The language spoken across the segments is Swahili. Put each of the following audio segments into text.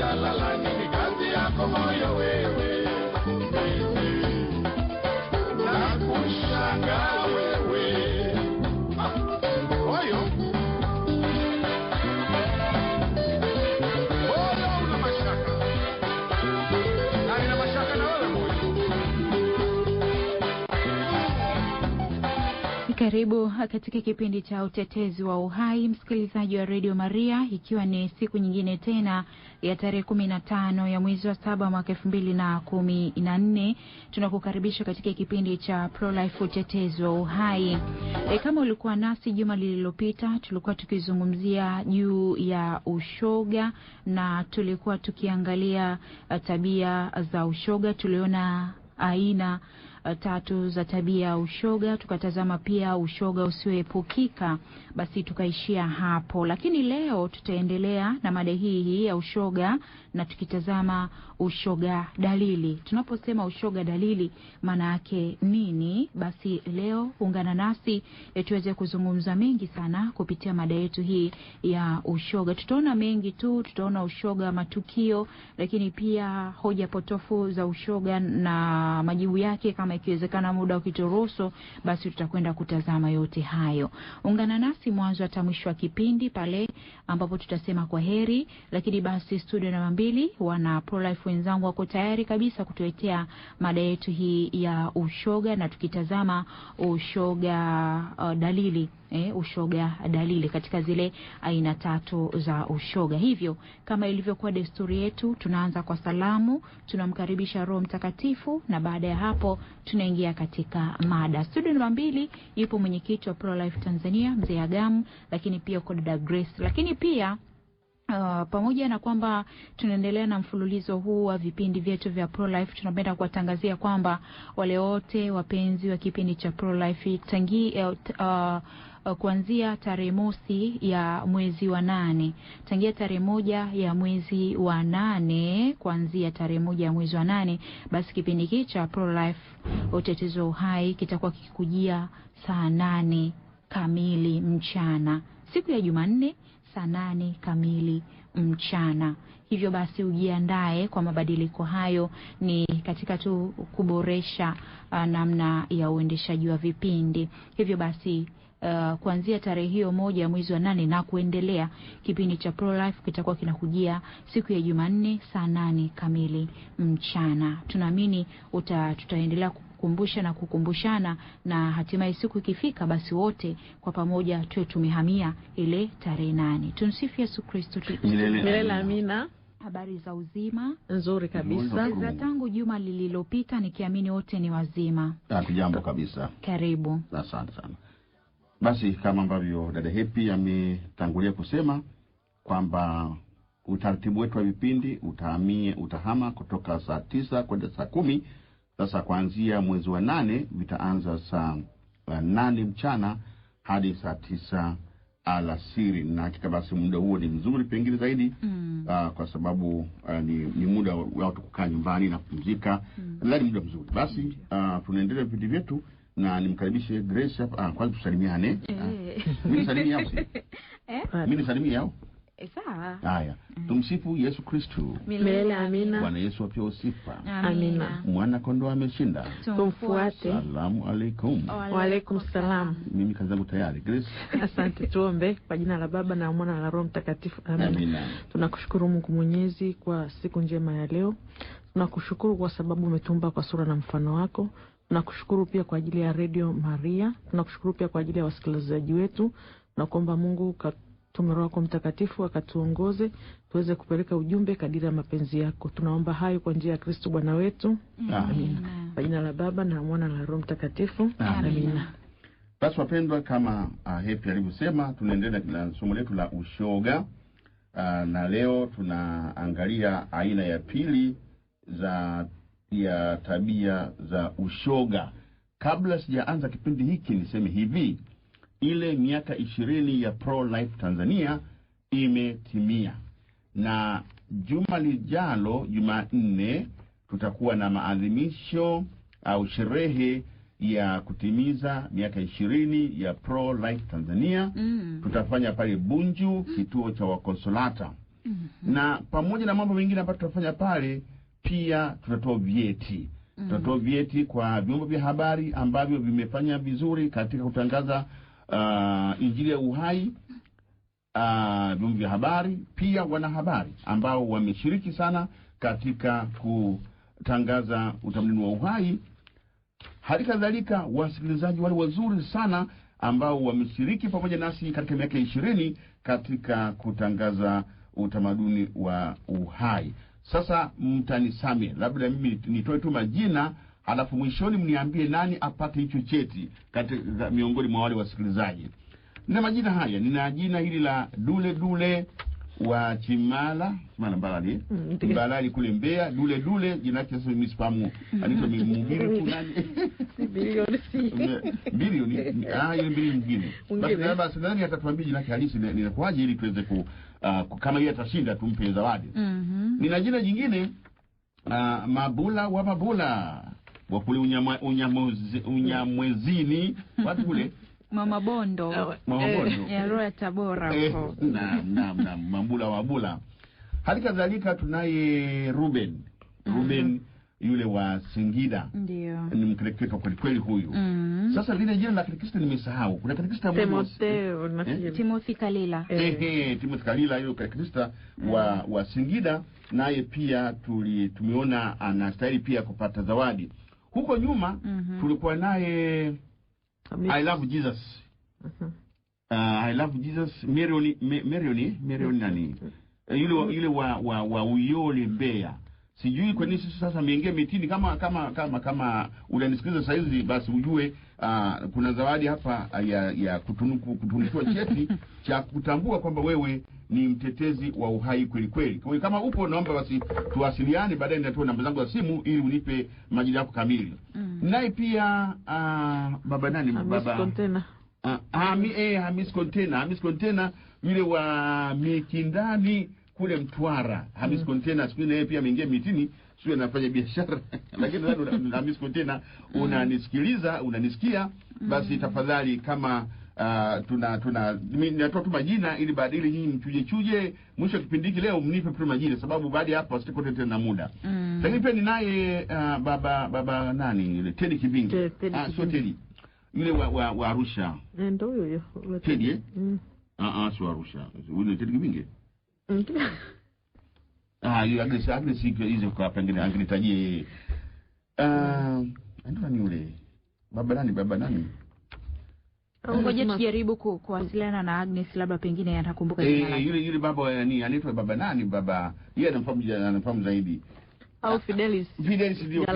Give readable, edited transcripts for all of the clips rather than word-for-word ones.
utalala nini? Kazi yako moyo wewe, na kushanga wewe. Moyo una mashaka, na nina mashaka na wewe moyo. Karibu katika kipindi cha utetezi wa uhai, msikilizaji wa Radio Maria, ikiwa ni siku nyingine tena ya tarehe 15 ya mwezi wa 7 mwaka 2014. Tunakukaribisha katika kipindi cha Pro Life utetezi wa uhai. Kama ulikuwa nasi juma lililopita, tulikuwa tukizungumzia juu ya ushoga na tulikuwa tukiangalia tabia za ushoga. Tuliona aina 3 za tabia ya ushoga, tukatazama pia ushoga usioepukika, basi tukaishia hapo. Lakini leo tutaendelea na mada hii ya ushoga na tukitazama ushoga dalili. Tunaposema ushoga dalili, maana yake nini? Basi leo ungana nasi tuweze kuzungumza mengi sana kupitia mada yetu hii ya ushoga. Tutaona mengi tu, tutaona ushoga matukio, lakini pia hoja potofu za ushoga na majibu yake, kama ikiwezekana muda ukituruhusu, basi tutakwenda kutazama yote hayo. Ungana nasi mwanzo hata mwisho wa kipindi pale ambapo tutasema kwa heri. Lakini basi studio namba 2 wana Pro Life wenzangu wako tayari kabisa kutuletea mada yetu hii ya ushoga na tukitazama ushoga dalili. Ushoga dalili katika zile aina 3 za ushoga. Hivyo kama ilivyokuwa desturi yetu, tunaanza kwa salamu, tunamkaribisha Roho Mtakatifu na baada ya hapo tunaingia katika mada. Studio namba 2 yupo mwenyekiti wa Pro Life Tanzania Mzee Agamu, lakini pia kwa dada Grace. Lakini pia pamoja na kwamba tunaendelea na mfululizo huu wa vipindi vyetu vya Pro Life, tunapenda kuwatangazia kwamba wale wote wapenzi wa kipindi cha Pro Life kuanzia tarehe 1 ya mwezi wa 8, tangia tarehe 1 ya mwezi wa 8, kuanzia tarehe 1 ya mwezi wa 8, basi kipindi hiki cha Pro Life utetezi wa uhai kitakuwa kikujia saa 8 kamili mchana, siku ya Jumanne saa 8 kamili mchana. Hivyo basi ujiandae kwa mabadiliko hayo, ni katika tu kuboresha namna ya uendeshaji wa vipindi. Hivyo basi kuanzia tarehe hiyo 1 ya mwezi wa 8 na kuendelea, kipindi cha Pro Life kitakuwa kinakujia siku ya Jumanne saa 8 kamili mchana. Tunaamini tutaendelea kukumbusha na kukumbushana, na hatimaye siku ikifika basi wote kwa pamoja tuwe tumehamia ile tarehe 8. Tumsifu Yesu Kristo. Milele amina. Habari za uzima? Nzuri kabisa. Za tangu juma lililopita, nikiamini wote ni wazima. Jambo kabisa. Karibu. Asante sana. Basi kama ambavyo dada Happy ametangulia kusema kwamba utaratibu wetu wa vipindi utahama kutoka saa 9 kwenda saa 10. Sasa kuanzia mwezi wa 8 vitaanza saa 8 mchana hadi saa 9 alasiri. Na hakika basi muda huo ni mzuri pengine zaidi kwa sababu ni muda wa watu kukaa nyumbani na kupumzika. Ni muda mzuri. Basi tunaendelea vipindi vyetu na nimkaribishe Grace hapa. Kwanza tusalimiane. Mimi nisalimie yao. Mimi nisalimie yao. Sawa. Haya. Tumsifu Yesu Kristo. Milele amina. Bwana Yesu apewe sifa. Amina. Mwana kondoo ameshinda. Tumfuate. Salamu alaykum. Wa alaykum salam. Mimi kazi yangu tayari. Grace. Asante. Tuombe. Kwa jina la Baba na Mwana na Roho Mtakatifu. Amina. Tunakushukuru Mungu Mwenyezi kwa siku njema ya leo. Tunakushukuru kwa sababu umetumba kwa sura na mfano wako. Tunakushukuru pia kwa ajili ya Radio Maria. Tunakushukuru pia kwa ajili ya wasikilizaji wetu. Na kuomba Mungu tume Roho wako Mtakatifu akatuongoze tuweze kupeleka ujumbe kadiri ya mapenzi yako. Tunaomba hayo kwa njia ya Kristo Bwana wetu. Amina. Kwa jina la Baba na Mwana na Roho Mtakatifu. Amina. Basi wapendwa, kama Happy alivyosema, tunaendelea na somo letu la ushoga. Na leo tunaangalia aina ya pili ya tabia za ushoga. Kabla sijaanza kipindi hiki niseme hivi, ile miaka 20 ya Pro Life Tanzania imetimia, na juma lijalo Jumanne tutakuwa na maadhimisho au sherehe ya kutimiza miaka 20 ya Pro Life Tanzania. Tutafanya pale Bunju, kituo cha Wakonsolata. Na pamoja na mambo mengine ambayo tutafanya pale, pia tutatoa vyeti. Tutatoa vyeti kwa vyombo vya habari ambavyo vimefanya vizuri katika kutangaza Injili ya uhai. Vyombo vya habari, pia wanahabari ambao wameshiriki sana katika kutangaza utamaduni wa uhai. Hali kadhalika wasikilizaji wale wazuri sana ambao wameshiriki pamoja nasi katika miaka 20 katika kutangaza utamaduni wa uhai. Sasa mtanisame, labda mimi nitoe tu majina, halafu mwishoni mniambie nani apate hicho cheti katika miongoni mwa wale wasikilizaji. Nina majina haya, nina jina hili la Dule wa Chimala Mbalali kule Mbeya. Dule jina lake sasa mimi sifahamu. Anaitwa Mugiri kunani? Bilioni. Ile bilioni nyingine. Basi nani atatuambia jina lake halisi linakuaje ili tuweze kama yeye atashinda tumpe zawadi. Nina jina jingine Mabula wa kule Unyamwezini, watu kule Mama Bondo ya Roya Tabora huko. Naam, Mabula. Hali kadhalika tunaye Ruben yule wa Singida. Ndio. Ni Mkristo kweli huyu. Sasa lile jina la Kristo nimesahau. Kuna Kristo mmoja Timothy Kalila. Timothy Kalila yule Kristo wa Singida, naye pia tumeona anastahili pia kupata zawadi. Huko nyuma tulikuwa naye I love Jesus. I love Jesus Merioni nani? Yule wa Uyole Mbeya. Sijui kwa nini sasa ameingia mitini kama unanisikiliza sasa hizi, basi ujue kuna zawadi hapa ya kutunukiwa cheti cha kutambua kwamba wewe ni mtetezi wa uhai kweli. Kwa hiyo kama upo, naomba basi tuwasiliane, baadaye nitatoa namba zangu za simu ili unipe majina yako kamili. Naye pia baba nani? Baba Hamis Container yule wa Mikindani kule Mtwara. Hamis Container siku ile pia ameingia mitini, sio anafanya biashara. Lakini ndio Hamis Container, unanisikiliza, unanisikia, basi tafadhali kama mimi natoa tu majina ili baadaye nyinyi mchuje mwisho kipindi hiki leo mnipe tu majina, sababu baada ya hapo sitakote tena muda. Lakini pia ninaye baba nani yule Teddy Kibinge. Sio Teddy yule wa Arusha. Ndio huyo Teddy. Sio Arusha. Yule Teddy Kibinge. Yule Agnes hizo kwa pengine angenitajie. Ndio ni yule baba nani? Ngoja tujaribu kuwasiliana na Agnes, labda pengine atakumbuka jina lake. Yule baba anaitwa baba nani? Baba yeye anamfahamu zaidi. Au Fidelis ndio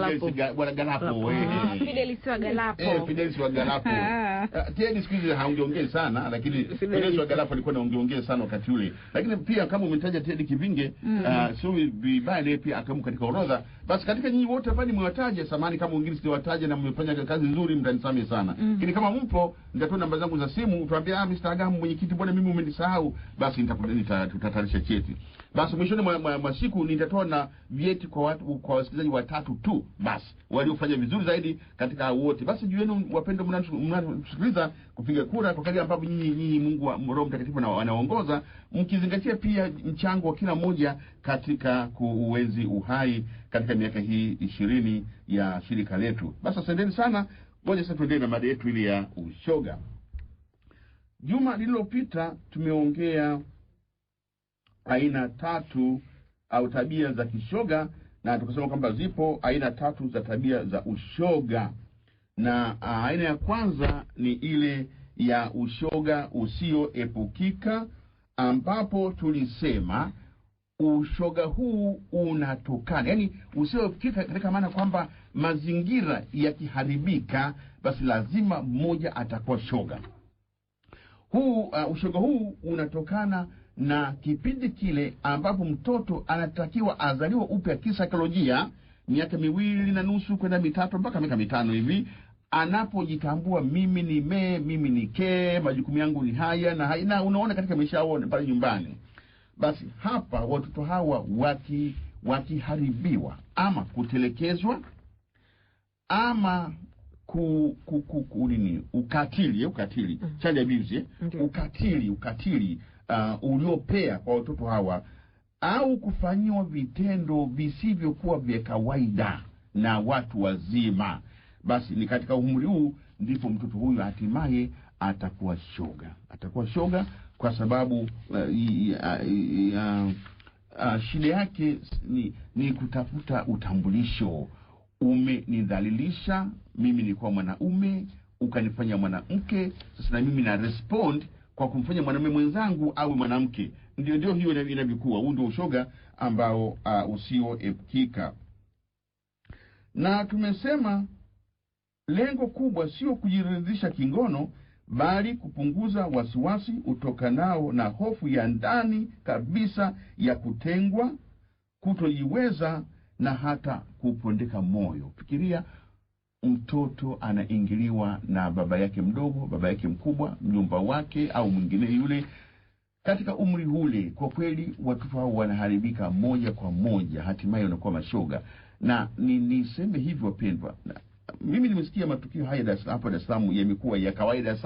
bwana Galapo. Fidelis wa Galapo. Fidelis wa Galapo. Teddy siku hizi haongeongea sana, lakini Fidelis wa Galapo alikuwa anaongeongea sana wakati ule. Lakini pia kama umetaja Teddy Kivinge, sio vibaya pia akamu katika orodha. Basi katika nyinyi wote hapa nimewataja, samani kama wengine siwataja na mmefanya kazi nzuri, mtanisamehe sana. Lakini kama mpo, nitatoa namba zangu za simu, tuambie Mr. Agamu mwenyekiti, bwana mimi umenisahau, basi tutatarisha cheti. Basi mwishoni mwa siku nitatoa na vyeti kwa wasikilizaji watatu tu basi waliofanya vizuri zaidi katika wote. Basi juu yenu wapendwa mnasikiliza kupiga kura kwa kadri ambapo nyinyi Mungu wa Roho Mtakatifu anaongoza, mkizingatia pia mchango wa kila mmoja katika kuenzi uhai katika miaka hii 20 ya shirika letu. Basi asanteni sana. Ngoja sasa tuendelee na mada yetu ile ya ushoga. Juma lililopita tumeongea aina 3 au tabia za kishoga, na tukasema kwamba zipo aina 3 za tabia za ushoga. Na aina ya kwanza ni ile ya ushoga usioepukika, ambapo tulisema ushoga huu unatokana, yani usioepukika katika maana kwamba mazingira yakiharibika basi lazima mmoja atakuwa shoga. Ushoga huu unatokana na kipindi kile ambapo mtoto anatakiwa azaliwa upya kisaikolojia, miaka 2.5 kwenda 3 mpaka miaka 5 hivi, anapojitambua mimi ni ke, majukumu yangu ni haya na unaona katika maisha yao pale nyumbani. Basi hapa watoto hawa wakiharibiwa ama kutelekezwa ama ukatili child abuse, ukatili uliopea kwa watoto hawa, au kufanyiwa vitendo visivyokuwa vya kawaida na watu wazima, basi ni katika umri huu ndipo mtoto huyu hatimaye atakuwa shoga. Atakuwa shoga kwa sababu shida yake ni kutafuta utambulisho. Umenidhalilisha, mimi nilikuwa mwanaume, ukanifanya mwanamke, sasa na mimi na respond kwa kumfanya mwanamume mwenzangu au mwanamke. Ndio hiyo inavyokuwa. Huu ndio ushoga ambao usioepukika. Na tumesema lengo kubwa sio kujiridhisha kingono, bali kupunguza wasiwasi utokanao na hofu ya ndani kabisa ya kutengwa, kutojiweza na hata kupondeka moyo. Fikiria mtoto anaingiliwa na baba yake mdogo, baba yake mkubwa, mjomba wake au mwingine yule. Katika umri ule kwa kweli watoto hao wanaharibika moja kwa moja, hatimaye wanakuwa mashoga. Na niseme hivyo wapendwa, mimi nimesikia matukio haya hapa Dar es Salaam yamekuwa ya kawaida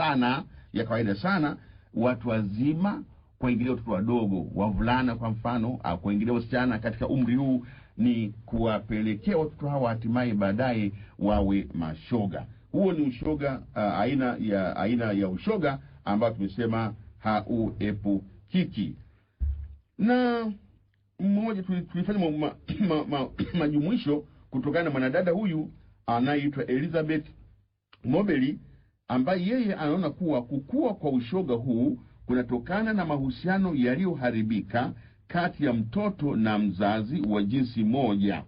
sana, watu wazima kuingilia watoto wadogo, wavulana kwa mfano, au kuingilia wasichana katika umri huu, ni kuwapelekea watoto hawa hatimaye baadaye wawe mashoga. Huo ni ushoga, aina ya ushoga ambao tumesema hauepukiki. Na mmoja tulifanya majumuisho kutokana na mwanadada huyu anaitwa Elizabeth Mobeli, ambaye yeye anaona kuwa kukua kwa ushoga huu kunatokana na mahusiano yaliyoharibika kati ya mtoto na mzazi wa jinsi moja.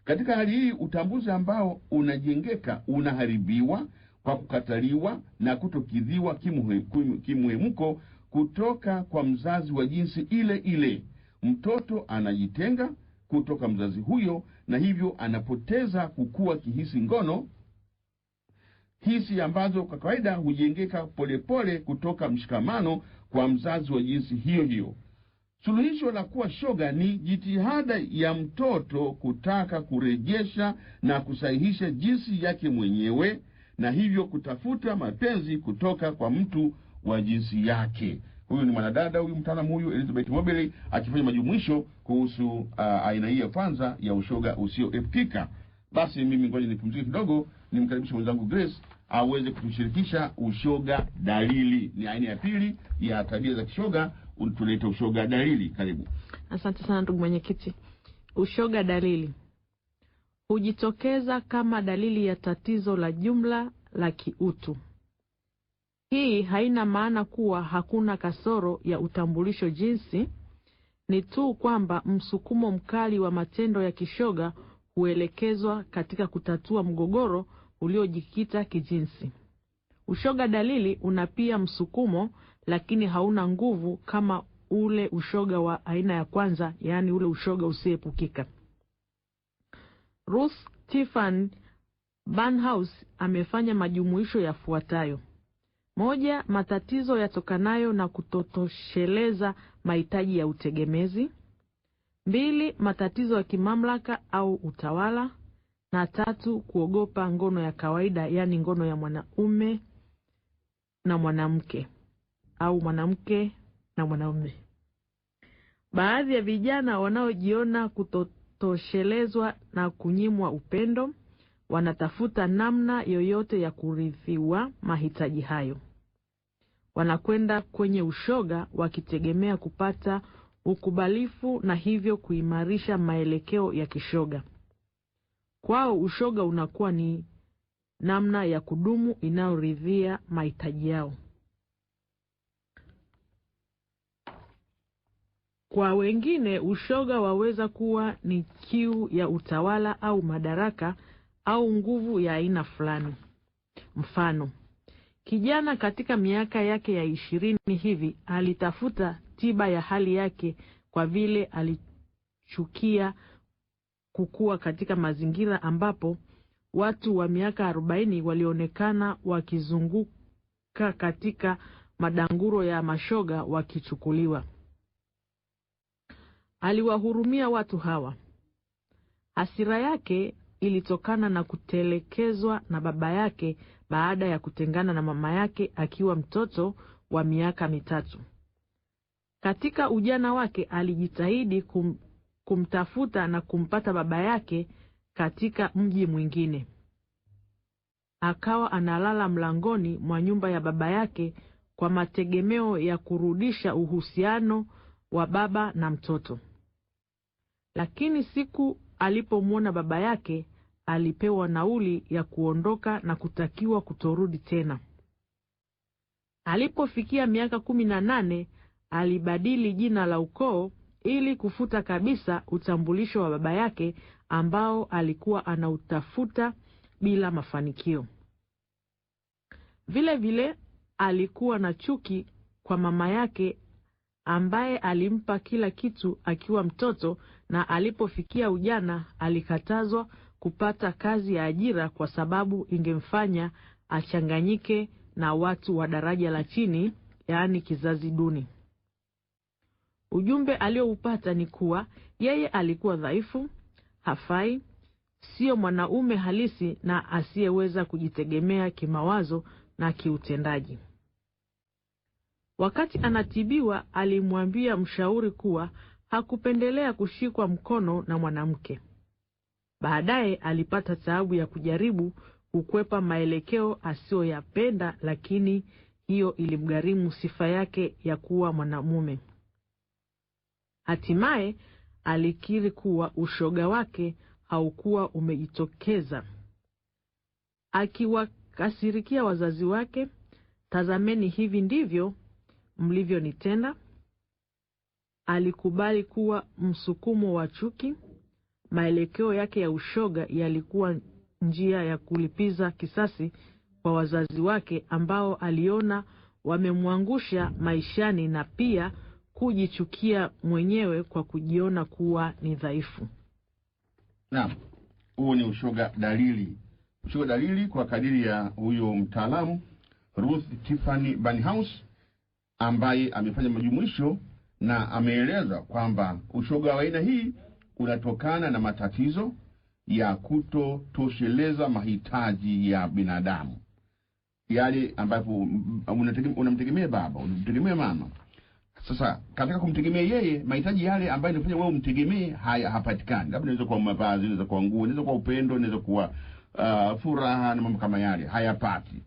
Katika hali hii, utambuzi ambao unajengeka unaharibiwa kwa kukataliwa na kutokidhiwa kimuhemuko kutoka kwa mzazi wa jinsi ile ile. Mtoto anajitenga kutoka mzazi huyo, na hivyo anapoteza kukua kihisi ngono, hisi ambazo kwa kawaida hujengeka polepole kutoka mshikamano kwa mzazi wa jinsi hiyo hiyo. Suluhisho la kuwa shoga ni jitihada ya mtoto kutaka kurejesha na kusahihisha jinsi yake mwenyewe, na hivyo kutafuta mapenzi kutoka kwa mtu wa jinsi yake. Huyu ni mwanadada huyu, mtaalamu huyu Elizabeth Mobeli, akifanya majumuisho kuhusu aina hii ya kwanza ya ushoga usioepukika. Basi mimi ngoja nipumzike kidogo, nimkaribishe mwenzangu Grace aweze kutushirikisha ushoga dalili. Ni aina ya pili ya tabia za kishoga, tunaita ushoga dalili. Karibu. Asante sana ndugu mwenyekiti. Ushoga dalili hujitokeza kama dalili ya tatizo la jumla la kiutu. Hii haina maana kuwa hakuna kasoro ya utambulisho jinsi, ni tu kwamba msukumo mkali wa matendo ya kishoga huelekezwa katika kutatua mgogoro uliojikita kijinsi. Ushoga dalili una pia msukumo, lakini hauna nguvu kama ule ushoga wa aina ya kwanza, yaani ule ushoga usiepukika. Ruth Stephen Barnhouse amefanya majumuisho yafuatayo: 1. Matatizo yatokanayo na kutotosheleza mahitaji ya utegemezi. 2. Matatizo ya kimamlaka au utawala. Na 3. Kuogopa ngono ya kawaida, yani ngono ya mwanaume na mwanamke au mwanamke na mwanaume. Baadhi ya vijana wanaojiona kutotoshelezwa na kunyimwa upendo wanatafuta namna yoyote ya kurithiwa mahitaji hayo. Wanakwenda kwenye ushoga wakitegemea kupata ukubalifu na hivyo kuimarisha maelekeo ya kishoga. Kwao ushoga unakuwa ni namna ya kudumu inayoridhia mahitaji yao. Kwa wengine ushoga waweza kuwa ni kiu ya utawala au madaraka au nguvu ya aina fulani. Mfano, kijana katika miaka yake ya 20 hivi alitafuta tiba ya hali yake kwa vile alichukia kukua katika mazingira ambapo watu wa miaka 40 walionekana wakizunguka katika madanguro ya mashoga wakichukuliwa. Aliwahurumia watu hawa. Hasira yake ilitokana na kutelekezwa na baba yake baada ya kutengana na mama yake akiwa mtoto wa miaka 3. Katika ujana wake alijitahidi kumtafuta na kumpata baba yake katika mji mwingine. Akawa analala mlangoni mwa nyumba ya baba yake kwa mategemeo ya kurudisha uhusiano wa baba na mtoto. Lakini siku alipomwona baba yake, alipewa nauli ya kuondoka na kutakiwa kutorudi tena. Alipofikia miaka 18, alibadili jina la ukoo ili kufuta kabisa utambulisho wa baba yake ambao alikuwa anautafuta bila mafanikio. Vile vile alikuwa na chuki kwa mama yake ambaye alimpa kila kitu akiwa mtoto, na alipofikia ujana alikatazwa kupata kazi ya ajira kwa sababu ingemfanya achanganyike na watu wa daraja la chini, yaani kizazi duni. Ujumbe alioupata ni kuwa yeye alikuwa dhaifu, hafai, sio mwanaume halisi na asiyeweza kujitegemea kimawazo na kiutendaji. Wakati anatibiwa, alimwambia mshauri kuwa hakupendelea kushikwa mkono na mwanamke. Baadaye alipata taabu ya kujaribu kukwepa maelekeo asiyoyapenda, lakini hiyo ilimgharimu sifa yake ya kuwa mwanamume. Hatimaye alikiri kuwa ushoga wake haukuwa umejitokeza. Akiwakasirikia wazazi wake, "Tazameni, hivi ndivyo mlivyonitenda." Alikubali kuwa msukumo wa chuki. Maelekeo yake ya ushoga yalikuwa njia ya kulipiza kisasi kwa wazazi wake ambao aliona wamemwangusha maishani, na pia kujichukia mwenyewe kwa kujiona kuwa ni dhaifu. Naam, huo ni ushoga dalili. Ushoga dalili kwa kadiri ya huyo mtaalamu Ruth Tiffany Barnhouse, ambaye amefanya majumuisho na ameeleza kwamba ushoga wa aina hii unatokana na matatizo ya kutotosheleza mahitaji ya binadamu, yale ambapo unamtegemea baba, unamtegemea mama. Sasa katika kumtegemea yeye, mahitaji yale ambayo inafanya wewe umtegemee hapatikani. Labda inaweza kuwa mavazi, inaweza kuwa nguo, inaweza kuwa upendo, inaweza kuwa furaha na mambo kama yale, hayapati.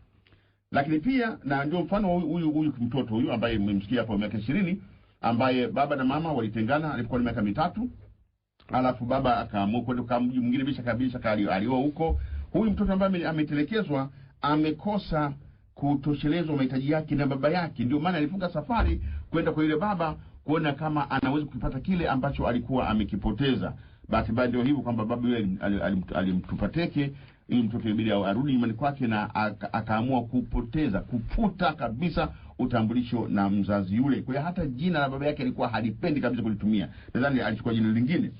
Lakini pia, na ndio mfano huyu mtoto huyu ambaye mmemsikia hapo miaka 20, ambaye baba na mama walitengana alipokuwa na miaka 3, alafu baba akaamua kwenda kwa mji mwingine kabisa alioa huko. Huyu mtoto ambaye ametelekezwa amekosa kutoshelezwa mahitaji yake na baba yake, ndio maana alifunga safari kwenda kwa yule baba kuona kama anaweza kupata kile ambacho alikuwa amekipoteza. Bahati mbaya ndio hivyo kwamba baba yule alimtupa teke, ili mtoto ibidi arudi nyumbani kwake, na akaamua kufuta kabisa utambulisho na mzazi yule. Kwa hiyo hata jina la baba yake alikuwa halipendi kabisa kulitumia. Nadhani alichukua jina lingine.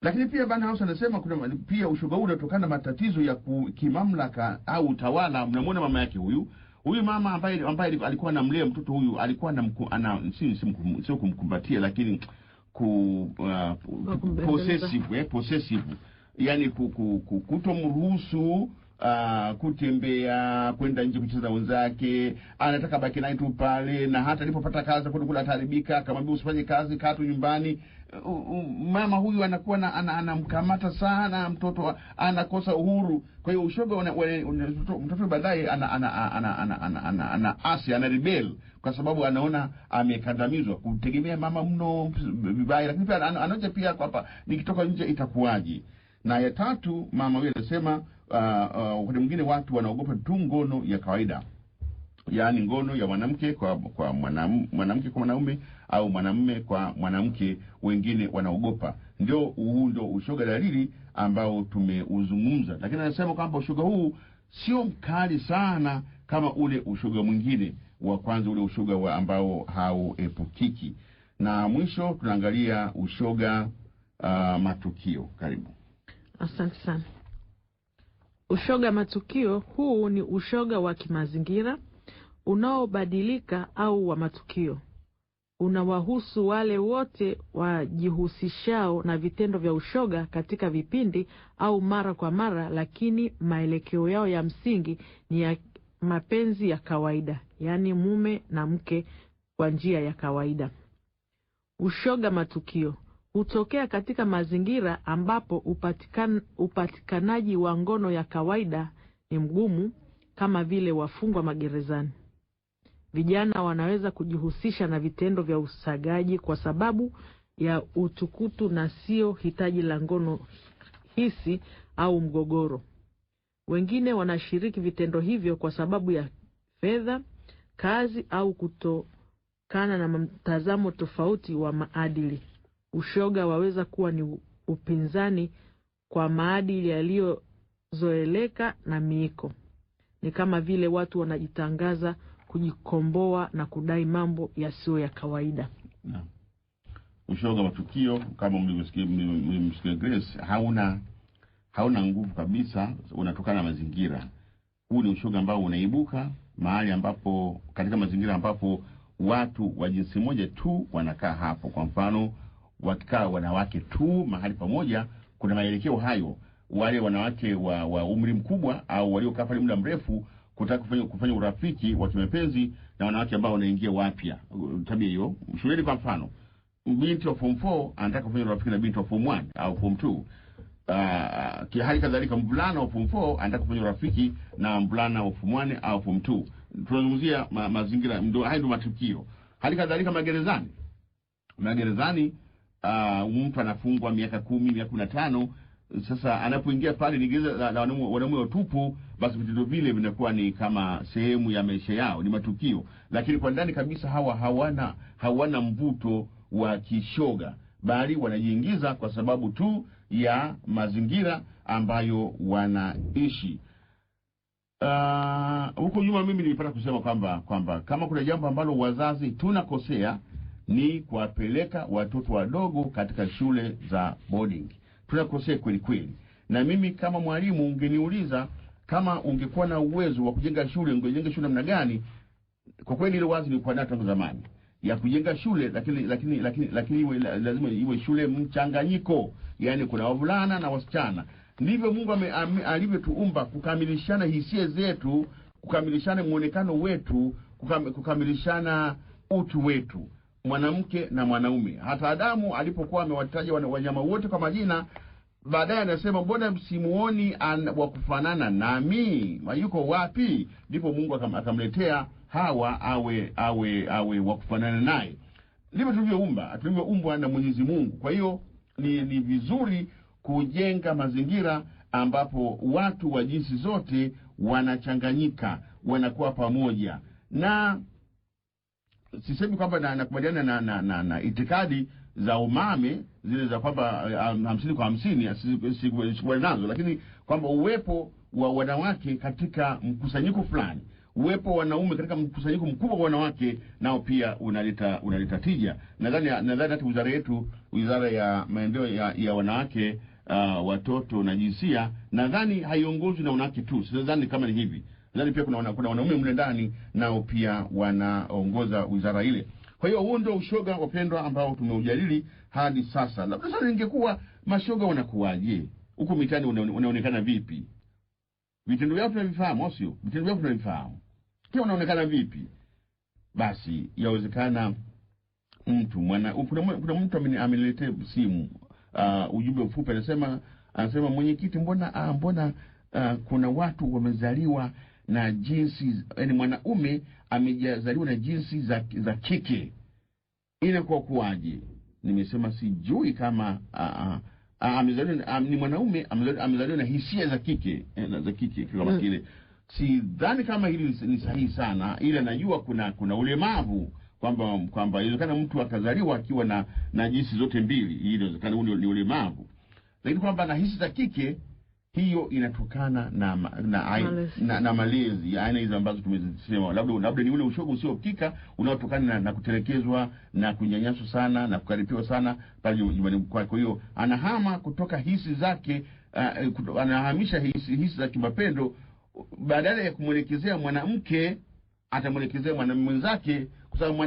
Lakini pia Barnhouse anasema kuna pia ushoga huu unatokana na matatizo ya kimamlaka au utawala. Mnamwona mama yake huyu mama ambaye alikuwa anamlea mtoto huyu, alikuwa sio kumkumbatia, lakini possessive, yani kutomruhusu kutembea, kwenda nje kucheza wenzake. Anataka baki naye tu pale, na hata alipopata kazi kwa kula ataribika, akamwambia usifanye kazi, kaa tu nyumbani. Mama huyu anakuwa anamkamata sana mtoto, anakosa uhuru. Kwa hiyo ushoga mtoto baadaye ana rebel, kwa sababu anaona amekandamizwa, kutegemea mama mno vibaya. Lakini pia anaoja pia kwamba nikitoka nje itakuwaje. Na ya tatu, mama huyu anasema wakati mwingine watu wanaogopa tu ngono ya kawaida, yaani ngono ya mwanamke kwa mwanamke kwa mwanaume, au mwanamume kwa mwanamke, wengine wanaogopa. Ndio ushoga dalili ambao tumeuzungumza. Lakini anasema kwamba ushoga huu sio mkali sana kama ule ushoga mwingine wa kwanza, ule ushoga ambao hauepukiki. Na mwisho tunaangalia ushoga matukio. Karibu. Asante sana. Ushoga matukio huu ni ushoga wa kimazingira unaobadilika au wa matukio. Unawahusu wale wote wajihusishao na vitendo vya ushoga katika vipindi au mara kwa mara, lakini maelekeo yao ya msingi ni ya mapenzi ya kawaida, yaani mume na mke kwa njia ya kawaida. Ushoga matukio hutokea katika mazingira ambapo upatikanaji wa ngono ya kawaida ni mgumu, kama vile wafungwa magerezani. Vijana wanaweza kujihusisha na vitendo vya usagaji kwa sababu ya utukutu na sio hitaji la ngono hisi au mgogoro. Wengine wanashiriki vitendo hivyo kwa sababu ya fedha, kazi au kutokana na mtazamo tofauti wa maadili. Ushoga waweza kuwa ni upinzani kwa maadili yaliyozoeleka na miiko. Ni kama vile watu wanajitangaza kujikomboa na kudai mambo yasiyo ya kawaida. Na ushoga matukio, kama mlimsikia Grace, hauna nguvu kabisa, unatokana na mazingira. Huu ni ushoga ambao unaibuka mahali ambapo, katika mazingira ambapo watu wa jinsi moja tu wanakaa hapo. Kwa mfano, wakikaa wanawake tu mahali pamoja, kuna maelekeo hayo. Wale wanawake wa umri mkubwa au waliokaa pale muda mrefu kutaka kufanya urafiki wa kimapenzi na wanawake ambao wanaingia wapya. Tabia hiyo shuleni, kwa mfano, binti wa form 4 anataka kufanya urafiki na binti wa form 1 au form 2. Hali kadhalika mvulana wa form 4 anataka kufanya urafiki na mvulana wa form 1 au form 2. Tunazungumzia mazingira, hayo ndio matukio. Hali kadhalika magerezani, mtu anafungwa miaka 10, miaka 15. Sasa anapoingia pale ni gereza la wanaume watupu, basi vitendo vile vinakuwa ni kama sehemu ya maisha yao, ni matukio. Lakini kwa ndani kabisa hawana mvuto wa kishoga, bali wanajiingiza kwa sababu tu ya mazingira ambayo wanaishi. Huko nyuma mimi nilipata kusema kwamba kama kuna jambo ambalo wazazi tunakosea ni kuwapeleka watoto wadogo katika shule za boarding. Tunakosea kweli kweli. Na mimi kama mwalimu, ungeniuliza kama ungekuwa na uwezo wa kujenga shule, ungejenga shule namna gani? Kwa kweli ile wazi nilikuwa nayo tangu zamani ya kujenga shule, lakini lazima iwe shule mchanganyiko, yani kuna wavulana na wasichana. Ndivyo Mungu alivyotuumba, kukamilishana hisia zetu, kukamilishana muonekano wetu, kukamilishana utu wetu, mwanamke na mwanaume. Hata Adamu alipokuwa amewataja wanyama wote kwa majina, baadaye anasema, mbona msimuoni wa kufanana nami? Yuko wapi? Ndipo Mungu akamletea Hawa awe wa kufanana naye. Ndivyo tulivyoumbwa na Mwenyezi Mungu. Kwa hiyo ni vizuri kujenga mazingira ambapo watu wa jinsi zote wanachanganyika, wanakuwa pamoja. Na sisemi kwamba nakubaliana na itikadi za umame zile za kwamba 50 kwa 50 sikubali nazo, lakini kwamba uwepo wa wanawake katika mkusanyiko fulani, uwepo wa wanaume katika mkusanyiko mkubwa wa wanawake, nao pia unaleta tija. Nadhani hata wizara yetu, wizara ya maendeleo ya wanawake, watoto na jinsia, nadhani haiongozwi na wanawake tu. Sidhani kama ni hivi. Nadhani pia kuna wanaume mle ndani, nao pia wanaongoza wizara ile. Kwa hiyo huo ndio ushoga, wapendwa, ambao tumeujadili hadi sasa. Labda sasa ingekuwa mashoga wanakuwaje? Huko mitani unaonekana vipi? Vitendo vyao tunavifahamu, au sio? Vitendo vyao tunavifahamu. Pia unaonekana vipi? Basi yawezekana kuna mtu ameniletea simu, ujumbe mfupi, anasema mwenyekiti, mbona kuna watu wamezaliwa na jinsi, yani mwanaume amejazaliwa na jinsi za kike, inakuwa kuaje? Nimesema sijui kama amezaliwa ni mwanaume amezaliwa na hisia za kike kama kile. Sidhani kama hili ni sahihi sana, ila najua kuna ulemavu kwamba inawezekana mtu akazaliwa akiwa na jinsi zote mbili. Hili inawezekana ni ulemavu. Lakini kwamba na hisia za kike, hiyo inatokana na malezi ya aina hizo ambazo tumezisema. Labda ni ule ushoga usiopika unaotokana na kutelekezwa na kunyanyaswa sana na kukaripiwa sana pale nyumbani kwake. Kwa hiyo anahama kutoka hisi zake, anahamisha hisi za kimapendo, badala ya kumwelekezea mwanamke atamwelekezea mwanamume mwenzake, kwa sababu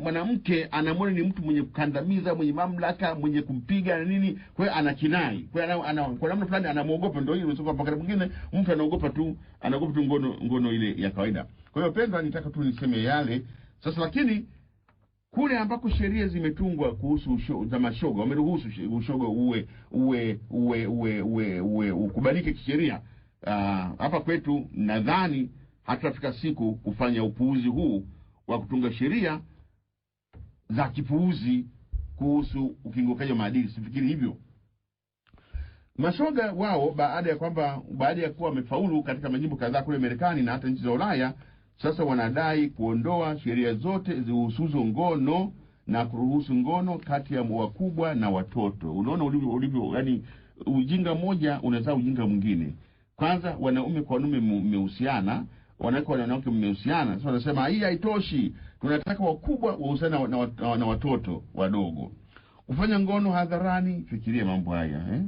mwanamke anamwona ni mtu mwenye kukandamiza, mwenye mamlaka, mwenye kumpiga na nini. Kwa hiyo anakinai, kwa namna fulani anamuogopa. Ndio hiyo sio, wakati mwingine mtu anaogopa tu ngono ile ya kawaida. Kwa hiyo pendwa, nitaka tu niseme yale sasa. Lakini kule ambako sheria zimetungwa kuhusu za mashoga, wameruhusu ushoga ukubalike kisheria. Hapa kwetu nadhani hatutafika siku kufanya upuuzi huu wa kutunga sheria za kipuuzi kuhusu ukiukaji wa maadili. Sifikiri hivyo. Mashoga wao baada ya kuwa wamefaulu katika majimbo kadhaa kule Marekani na hata nchi za Ulaya, sasa wanadai kuondoa sheria zote zihusuzo ngono na kuruhusu ngono kati ya wakubwa na watoto. Unaona ulivyo, yani ujinga mmoja unazaa ujinga mwingine. Kwanza wanaume kwa wanaume mmehusiana, wanawake kwa wanawake mmehusiana. Sasa wanasema hii haitoshi, tunataka wakubwa wahusiana na watoto wadogo. Kufanya ngono hadharani, fikiria mambo haya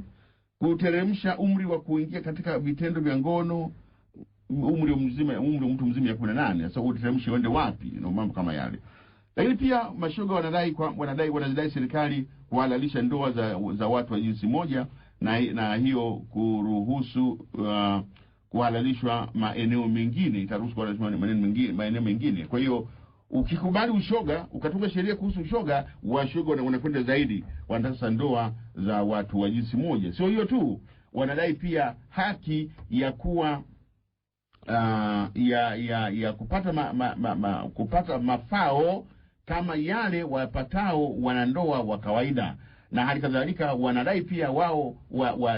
kuteremsha umri wa kuingia katika vitendo vya ngono, umri mtu mzima ya 18. Sasa uteremshe uende wapi? Mambo kama yale. Lakini pia mashoga wanadai serikali kuhalalisha ndoa za watu wa jinsi moja, na hiyo kuruhusu kuhalalishwa maeneo mengine, itaruhusu kuhalalishwa maeneo mengine. Kwa hiyo ukikubali ushoga, ukatunga sheria kuhusu ushoga, washoga wanakwenda zaidi, wanataka ndoa za watu wa jinsi moja. Sio hiyo tu, wanadai pia haki ya kuwa ya kupata mafao kama yale wapatao wanandoa wa kawaida. Na hali kadhalika wanadai pia wao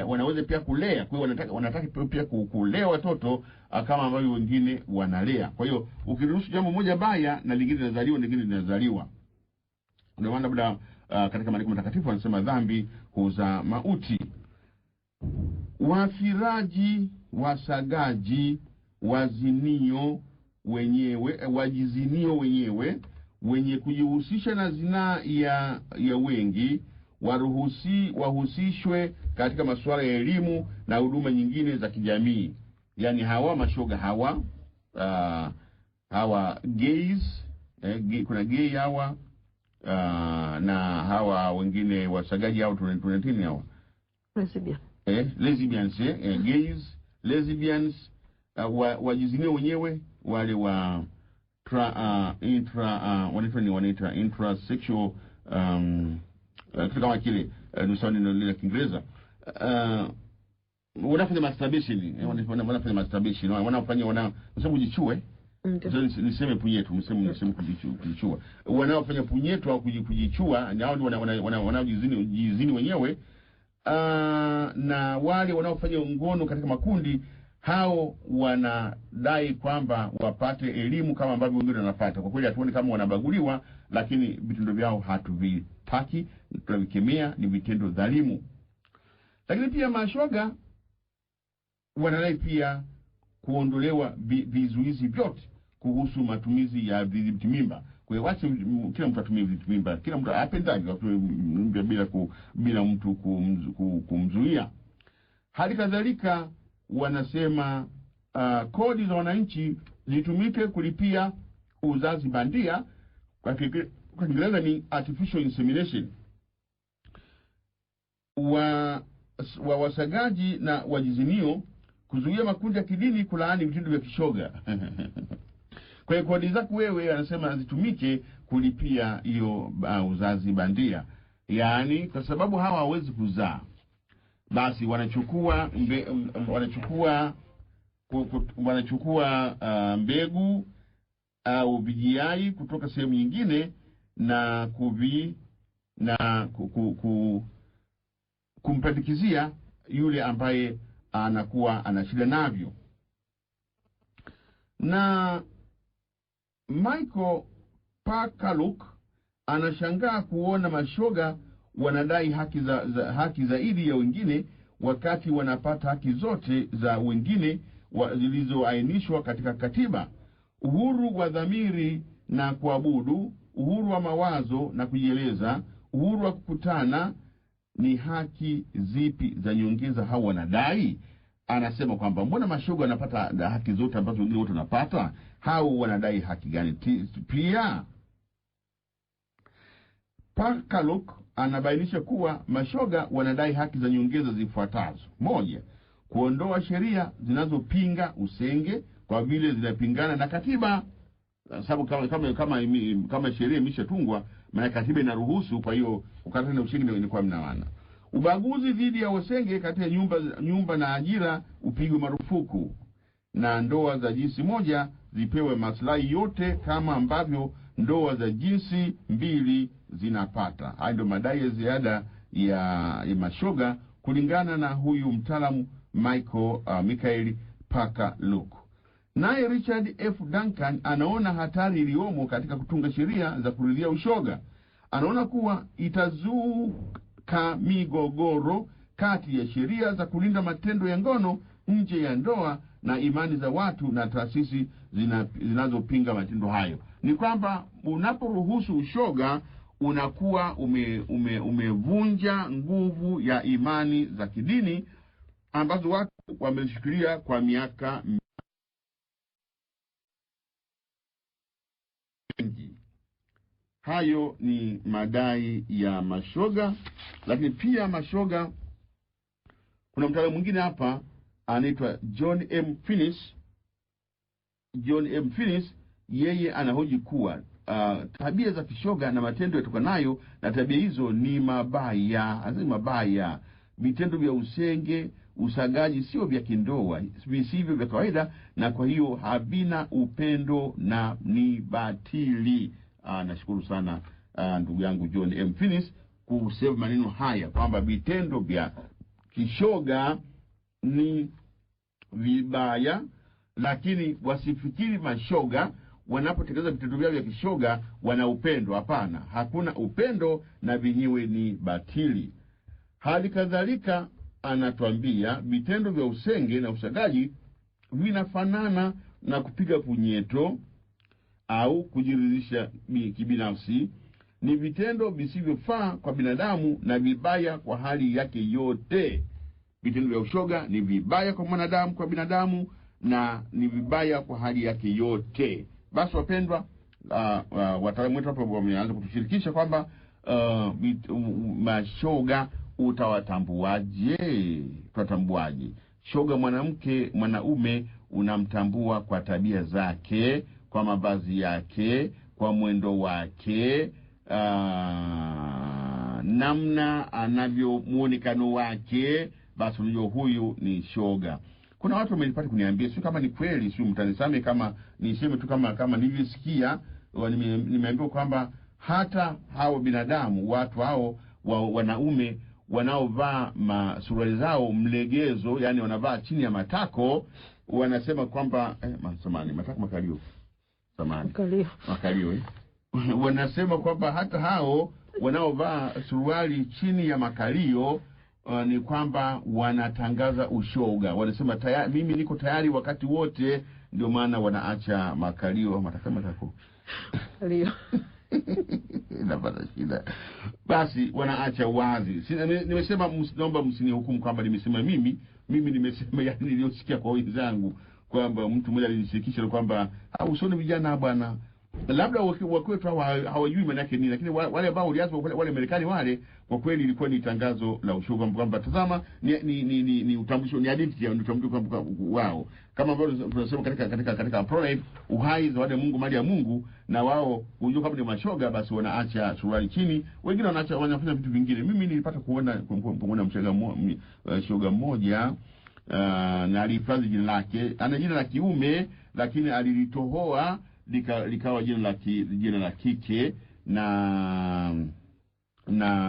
wanaweza pia kulea. Kwa hiyo wanataka pia kulea watoto kama ambavyo wengine wanalea. Kwa hiyo ukiruhusu jambo moja baya na lingine linazaliwa. Ndio maana labda katika maandiko matakatifu wanasema dhambi huzaa mauti. Wafiraji, wasagaji, wajizinio wenyewe, wenye kujihusisha na zinaa ya wengi, wahusishwe katika masuala ya elimu na huduma nyingine za kijamii. Yani hawa mashoga hawa gays, kuna gay hawa, na hawa wengine wasagaji hao tunatini hawa lesbians, gays, lesbians, wajizinio wenyewe, wale wa wanaita intrasexual, kitu kama kile nusani ndio Kiingereza, wanafanya masturbation, wanafanya kujichua, niseme punyeto, niseme kujichua, wanaofanya punyeto au kujichua, nao ndio wanaojizini wenyewe. Na wale wanaofanya ngono katika makundi, hao wanadai kwamba wapate elimu kama ambavyo wengine wanapata. Kwa kweli hatuoni kama wanabaguliwa, lakini vitendo vyao hatuvitaki, tunavikemea, ni vitendo dhalimu. Lakini pia mashoga wanadai pia kuondolewa vizuizi vyote kuhusu matumizi ya vidhibiti mimba. Kwa hiyo kila mtu atumie vidhibiti mimba, kila mtu apendavyo bila mtu kumzuia. Hali kadhalika wanasema kodi za wananchi zitumike kulipia uzazi bandia, kwa Kiingereza ni artificial insemination. Wasagaji na wajizinio kuzuia makundi ya kidini kulaani vitendo vya kishoga. Kwa hiyo kodi zako wewe anasema zitumike kulipia hiyo uzazi bandia. Yaani kwa sababu hawa hawezi kuzaa, basi wanachukua mbegu au vijiai kutoka sehemu nyingine na kumpandikizia yule ambaye anakuwa ana shida navyo. Na Michael Pakaluk anashangaa kuona mashoga wanadai haki zaidi ya wengine, wakati wanapata haki zote za wengine zilizoainishwa katika katiba: uhuru wa dhamiri na kuabudu, uhuru wa mawazo na kujieleza, uhuru wa kukutana. Ni haki zipi za nyongeza hao wanadai? Anasema kwamba mbona mashoga wanapata haki zote ambazo wengine wote wanapata? Hao wanadai haki gani pia? Pakaluk anabainisha kuwa mashoga wanadai haki za nyongeza zifuatazo: 1, kuondoa sheria zinazopinga usenge kwa vile zinapingana na katiba. sababu kama sheria imeshatungwa, maana katiba inaruhusu, kwa hiyo ukatana na usenge ni kwa mnawana. Ubaguzi dhidi ya wasenge katika nyumba na ajira upigwe marufuku, na ndoa za jinsi moja zipewe maslahi yote kama ambavyo ndoa za jinsi mbili zinapata. Hayo ndio madai ya ziada ya mashoga kulingana na huyu mtaalamu Michael Parker-Luke. Naye Richard F. Duncan anaona hatari iliyomo katika kutunga sheria za kuridhia ushoga. Anaona kuwa itazuka migogoro kati ya sheria za kulinda matendo ya ngono nje ya ndoa na imani za watu na taasisi zinazopinga matendo hayo. Ni kwamba unaporuhusu ushoga unakuwa umevunja nguvu ya imani za kidini ambazo watu wameshikilia kwa miaka mingi. Hayo ni madai ya mashoga. Lakini pia mashoga, kuna mtaalamu mwingine hapa anaitwa John M. Finnis. Yeye anahoji kuwa tabia za kishoga na matendo yatokanayo na tabia hizo ni mabaya. Vitendo vya usenge, usagaji sio vya kindoa, visivyo vya kawaida, na kwa hiyo havina upendo na ni batili. Nashukuru sana ndugu yangu John M. Finnis kusema maneno haya kwamba vitendo vya kishoga ni vibaya, lakini wasifikiri mashoga wanapotekeleza vitendo vyao vya kishoga wana upendo. Hapana, hakuna upendo na vinyiwe ni batili. Hali kadhalika anatuambia vitendo vya usenge na usagaji vinafanana na kupiga punyeto au kujiridhisha kibinafsi. Ni vitendo visivyofaa kwa binadamu na vibaya kwa hali yake yote. Vitendo vya ushoga ni vibaya kwa mwanadamu, kwa binadamu, na ni vibaya kwa hali yake yote. Basi wapendwa, wataalamu wetu hapo wameanza kutushirikisha kwamba mashoga utawatambuaje? Tutatambuaje? Shoga mwanamke, mwanaume unamtambua kwa tabia zake, kwa mavazi yake, kwa mwendo wake, namna anavyo muonekano wake, basi unajua huyu ni shoga. Kuna watu wamenipata kuniambia, sio kama ni kweli, sio mtanisame kama niseme tu kama nilivyosikia, nimeambiwa kwamba hata hao binadamu, watu hao wanaume wanaovaa masuruali zao mlegezo, yani wanavaa chini ya matako, wanasema kwamba makalio wanasema kwamba hata hao wanaovaa suruali chini ya makalio ni kwamba wanatangaza ushoga. Wanasema mimi niko tayari wakati wote, ndio maana wanaacha makalio matako kalio inapata shida. Basi wanaacha wazi. Nimesema naomba msinihukumu kwamba nimesema mimi nimesema, yani niliosikia kwa wenzangu kwamba mtu mmoja alinishirikisha kwamba usone vijana bwana, labda wakwetu hawajui maana yake nini, lakini wale ambao walianza wale Marekani wale, kwa kweli ilikuwa ni tangazo la ushoga kwamba tazama ni utambulisho, ni identity ya utambulisho kwamba wao, kama ambavyo tunasema katika pro-life, uhai zawadi ya Mungu, mali ya Mungu, na wao unajua kama ni mashoga basi wanaacha suruali chini, wengine wanafanya vitu vingine. Mimi nilipata kuona shoga mmoja na alihifadhi jina lake, ana jina la kiume lakini alilitohoa likawa jina la kike, na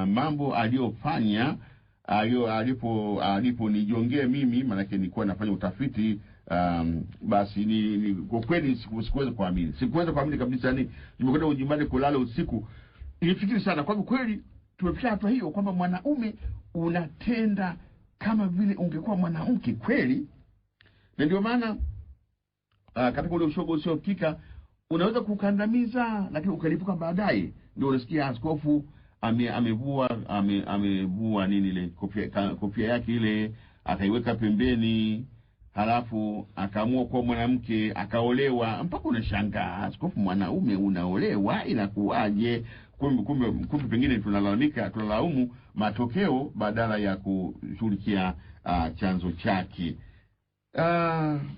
mambo aliyofanya alipo nijongea mimi, maana yake nilikuwa nafanya utafiti, basi ni kwa kweli sikuweza kuamini kabisa. Yani nimekwenda ujimbani kulala usiku, nilifikiri sana kwamba kweli tumefika hatua hiyo kwamba mwanaume unatenda kama vile ungekuwa mwanamke kweli. Na ndio maana katika ule ushoga usiopika unaweza kukandamiza, lakini ukalipuka baadaye. Ndio unasikia askofu amevua nini ile kofia yake ile, akaiweka pembeni, halafu akaamua kwa mwanamke, akaolewa. Mpaka unashangaa, askofu mwanaume unaolewa, inakuaje? Kumbe pengine tunalaumu matokeo badala ya kushughulikia chanzo chake.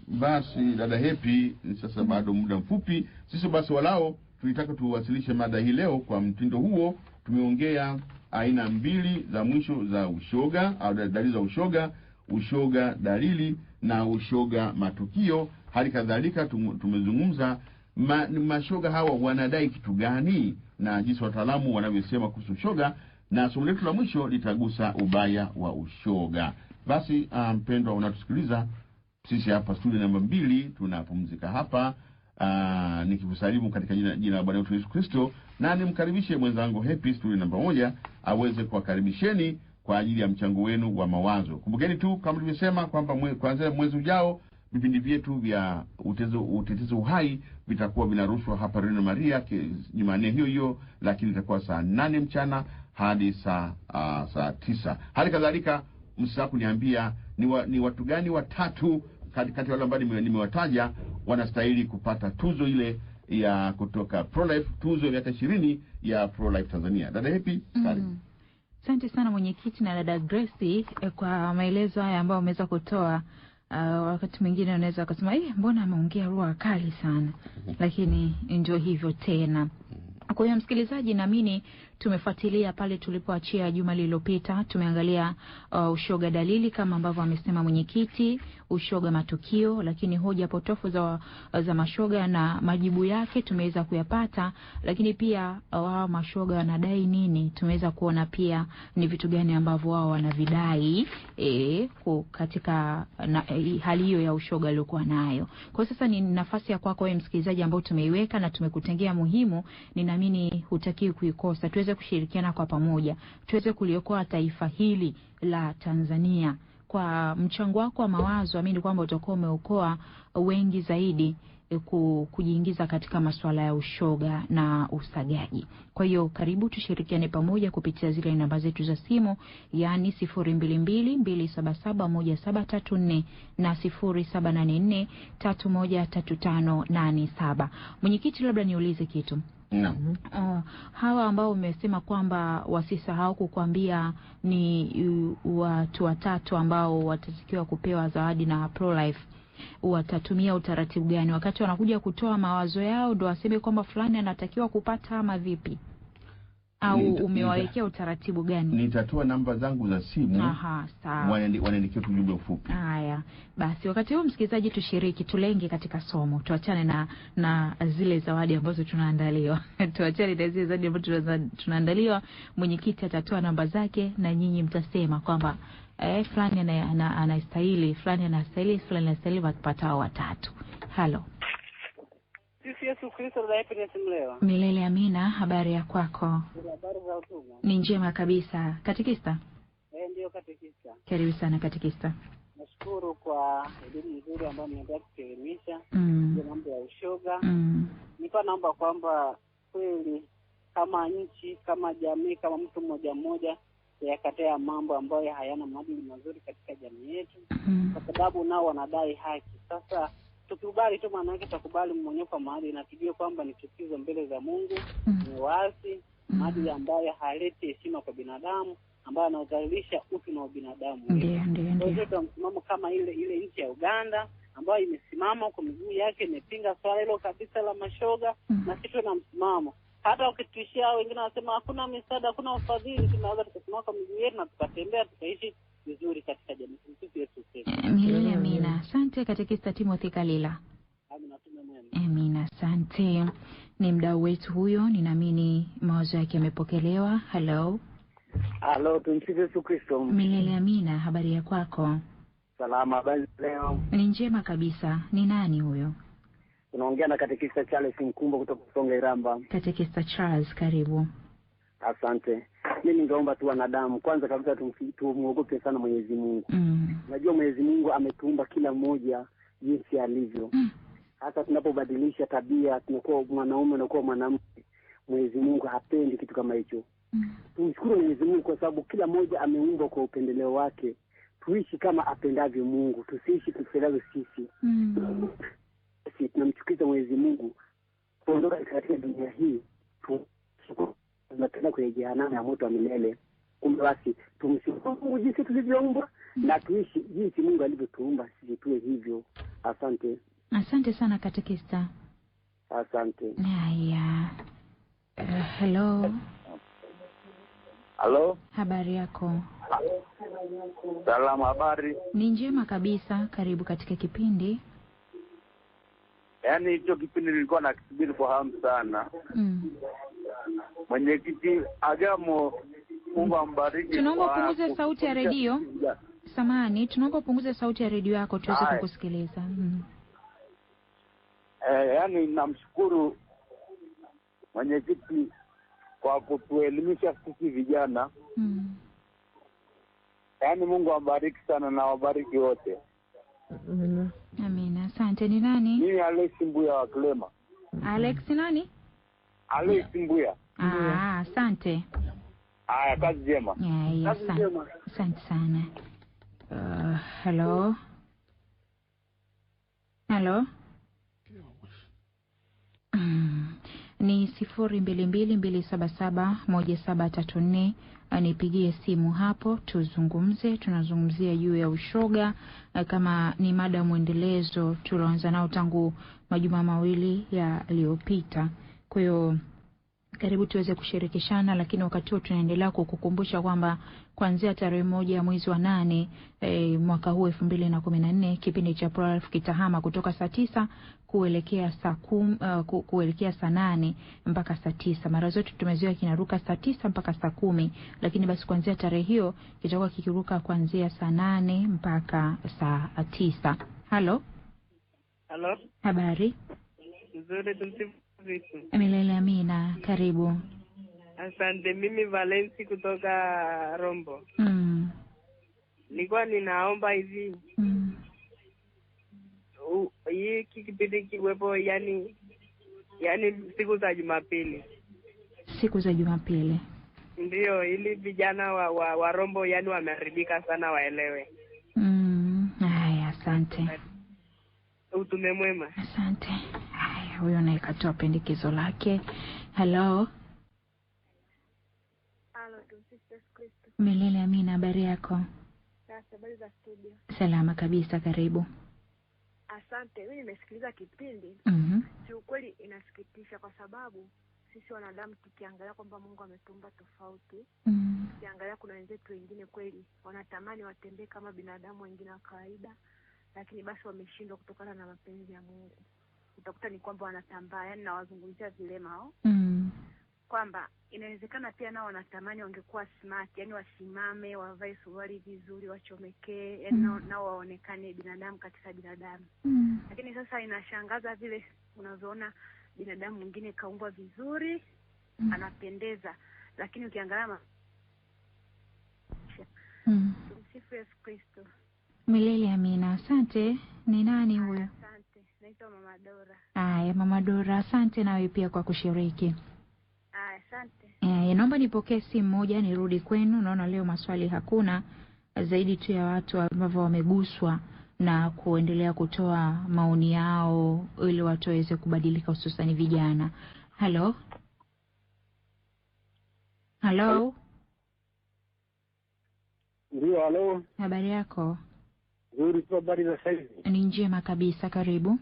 Basi dada Happy, sasa bado muda mfupi. Sisi basi walao tulitaka tuwasilishe mada hii leo kwa mtindo huo. Tumeongea aina mbili za mwisho za ushoga au dalili za ushoga, ushoga dalili na ushoga matukio. Hali kadhalika tumezungumza mashoga hawa wanadai kitu gani na jinsi wataalamu wanavyosema kuhusu ushoga, na somo letu la mwisho litagusa ubaya wa ushoga. Basi mpendwa unatusikiliza, sisi hapa studio namba 2 tunapumzika hapa. Nikikusalimu katika jina la Bwana wetu Yesu Kristo, na nimkaribishe mwenzangu Happy studio namba 1 aweze kuwakaribisheni kwa ajili ya mchango wenu wa mawazo. Kumbukeni tu kama tulivyosema kwamba kuanzia mwezi ujao vipindi vyetu vya utetezi uhai vitakuwa vinarushwa hapa Radio Maria Jumanne hiyo, lakini itakuwa saa 8 mchana hadi saa 9. Hali kadhalika msisahau kuniambia ni watu gani watatu kati wale ambao nimewataja wanastahili kupata tuzo ile ya kutoka ProLife, tuzo ya miaka 20 ya ProLife Tanzania. Dada Happy, karibu. Asante sana mwenyekiti na dada Grace kwa maelezo haya ambayo umeweza kutoa. Wakati mwingine unaweza kusema mbona ameongea lugha kali sana, lakini ndio hivyo tena. Kwa hiyo msikilizaji, naamini tumefuatilia pale tulipoachia juma lililopita. Tumeangalia ushoga dalili kama ambavyo amesema mwenyekiti, ushoga matukio, lakini hoja potofu za mashoga na majibu yake tumeweza kuyapata. Lakini pia wao mashoga wanadai nini, tumeweza kuona pia ni vitu gani ambavyo wao wanavidai katika hali hiyo ya ushoga aliyokuwa nayo. Kwa sasa ni nafasi ya kwako wewe msikilizaji ambao tumeiweka na tumekutengea muhimu. Ninaamini hutakiwi kuikosa. Tuweze kushirikiana kwa pamoja, tuweze kuliokoa taifa hili la Tanzania. Kwa mchango wako wa mawazo, amini kwamba utakuwa umeokoa wengi zaidi kujiingiza katika masuala ya ushoga na usagaji. Kwa hiyo karibu tushirikiane pamoja kupitia zile namba zetu za simu, yani 0222771734 na 0784313587. Mwenyekiti, labda niulize kitu. Hawa ambao umesema kwamba wasisahau kukwambia ni watu watatu ambao watatakiwa kupewa zawadi na ProLife, watatumia utaratibu gani wakati wanakuja kutoa mawazo yao, ndo waseme kwamba fulani anatakiwa kupata ama vipi? Au umewawekea utaratibu gani? Nitatoa namba zangu za simu. Sawa. Wanaandikia ujumbe mfupi. Haya. Basi wakati huu msikilizaji, tushiriki, tulenge katika somo. Tuachane na zile zawadi ambazo tunaandaliwa. Tuachane na zile zawadi ambazo tunaandaliwa. Mwenyekiti atatoa namba zake na nyinyi mtasema kwamba fulani anastahili, fulani anastahili, fulani anastahili, wakipata watatu. Halo. Yesu Kristo na happiness mleo. Milele amina. Habari ya kwako? Habari za utume. Ni njema kabisa. Katekista? Ndio katekista. Karibu sana katekista. Nashukuru kwa elimu nzuri ambayo mnaendelea kuelimisha mambo ya ushoga. Nipa naomba kwamba kweli kama nchi, kama jamii, kama mtu mmoja yakatea mambo ambayo hayana maadili mazuri katika jamii yetu, kwa sababu nao wanadai haki. Sasa tukubali tu, maana yake tukubali mmonyoko wa maadili na tujue kwamba ni chukizo mbele za Mungu, ni waasi, maadili ambayo haleti heshima kwa binadamu, ambayo anadhalilisha utu na binadamu. Ndio. Kwa hiyo msimamo kama ile nchi ya Uganda ambayo imesimama kwa miguu yake, imepinga swala hilo kabisa la mashoga, na sisi na msimamo. Hata ukitishia wengine wanasema hakuna misaada, hakuna ufadhili, tunaweza tukasimama kwa miguu yetu na tukatembea tukaishi vizuri katika jamii yetu. Milele amina. Asante katekista Timothy Kalila. Amina, asante. Ni mdau wetu huyo, ninaamini mawazo yake yamepokelewa. Hello. Tumsifu Yesu Kristo. Milele amina. Habari ya kwako? Salama, habari leo? Ni njema kabisa. Ni nani huyo? Unaongea na katekista Charles Mkumbo kutoka Songa Iramba. Katekista Charles, karibu. Asante. Mimi ningeomba tu wanadamu kwanza kabisa tumuogope sana Mwenyezi Mungu. Najua Mwenyezi Mungu ametuumba kila mmoja jinsi alivyo. Hata tunapobadilisha tabia, tunakuwa mwanaume na kuwa mwanamke, Mwenyezi Mungu hapendi kitu kama hicho. Tumshukuru Mwenyezi Mungu kwa sababu kila mmoja ameumbwa kwa upendeleo wake. Tuishi kama apendavyo Mungu, tusiishi tupendavyo sisi. Sisi tunamchukiza Mwenyezi Mungu. Kuondoka katika dunia hii, tunataka kwenye jehanamu ya moto wa milele. Kumbe basi tumshukuru Mungu jinsi tulivyoumbwa na tuishi jinsi Mungu alivyotuumba sisi tuwe hivyo. Asante. Asante sana katekista. Asante. Haya. Hello. Halo. Habari yako? Salama, habari? Ni njema kabisa. Karibu katika kipindi. Yaani hicho kipindi nilikuwa nakisubiri kwa hamu sana. Mwenyekiti Agamo, Mungu ambariki. Tunaomba punguza sauti ya redio. Samahani, tunaomba punguza sauti ya redio yako tuweze kukusikiliza. Yaani namshukuru mwenyekiti kwa kutuelimisha sisi vijana. Yaani Mungu ambariki sana na wabariki wote. Amina. Asante. Ni nani? Mimi Alex Mbuya wa Klema. Alex nani? Alex Mbuya. Asante. Haya, kazi njema. Kazi njema. Asante sana. Hello. Hello. Ni 0222771734. Nipigie simu hapo tuzungumze. Tunazungumzia juu ya ushoga, kama ni mada muendelezo tulioanza nao tangu majuma mawili yaliyopita. Kwa hiyo karibu tuweze kushirikishana, lakini wakati huo tunaendelea kukukumbusha kwamba kuanzia tarehe 1 ya mwezi wa 8 mwaka huu 2014 kipindi cha Pro-Life kitahama kutoka saa 9 kuelekea saa 10 kuelekea saa 8 mpaka saa 9. Mara zote tumezoea kinaruka saa 9 mpaka saa 10, lakini basi kuanzia tarehe hiyo kitakuwa kikiruka kuanzia saa 8 mpaka saa 9. Halo. Halo. Habari? Nzuri, tumsifu Kristo. Milele amina. Karibu. Asante. Mimi Valensi kutoka Rombo. Nilikuwa ninaomba hivi. Hii kipindi kiwepo yani siku za Jumapili. Siku za Jumapili. Ndio, ili vijana wa Rombo yani wameharibika sana waelewe. Haya, asante. Utume mwema. Asante. Haya, huyo naye katoa pendekezo lake. Hello. Halo, tumsifu Kristo. Milele amina. Habari yako? Habari za studio. Salama kabisa, karibu. Asante. Mimi nimesikiliza kipindi. Kiukweli inasikitisha kwa sababu sisi wanadamu tukiangalia kwamba Mungu ametumba tofauti. Tukiangalia kuna wenzetu wengine kweli wanatamani watembee kama binadamu wengine wa kawaida, lakini basi wameshindwa kutokana na mapenzi ya Mungu. Utakuta ni kwamba wanatambaa, yani na wazungumzia vilema hao. Kwamba inawezekana pia nao wanatamani wangekuwa smart, yani wasimame, wavae suruali vizuri, wachomekee, yani nao waonekane binadamu katika binadamu. Lakini sasa inashangaza vile unazoona binadamu mwingine kaumbwa vizuri, anapendeza, lakini ukiangalia Tumsifu Yesu Kristo. Milele amina. Asante. Ni nani huyo? Asante. Naitwa Mama Dora. Haya, Mama Dora, asante nawe pia kwa kushiriki. Asante. Naomba nipokee simu moja nirudi kwenu. Naona leo maswali hakuna, zaidi tu ya watu ambao wameguswa na kuendelea kutoa maoni yao ili watu waweze kubadilika, hususan vijana. Hello. Hello. Ndio, halo. Habari yako? Nzuri, tu habari za sasa hivi? Ni njema kabisa, karibu.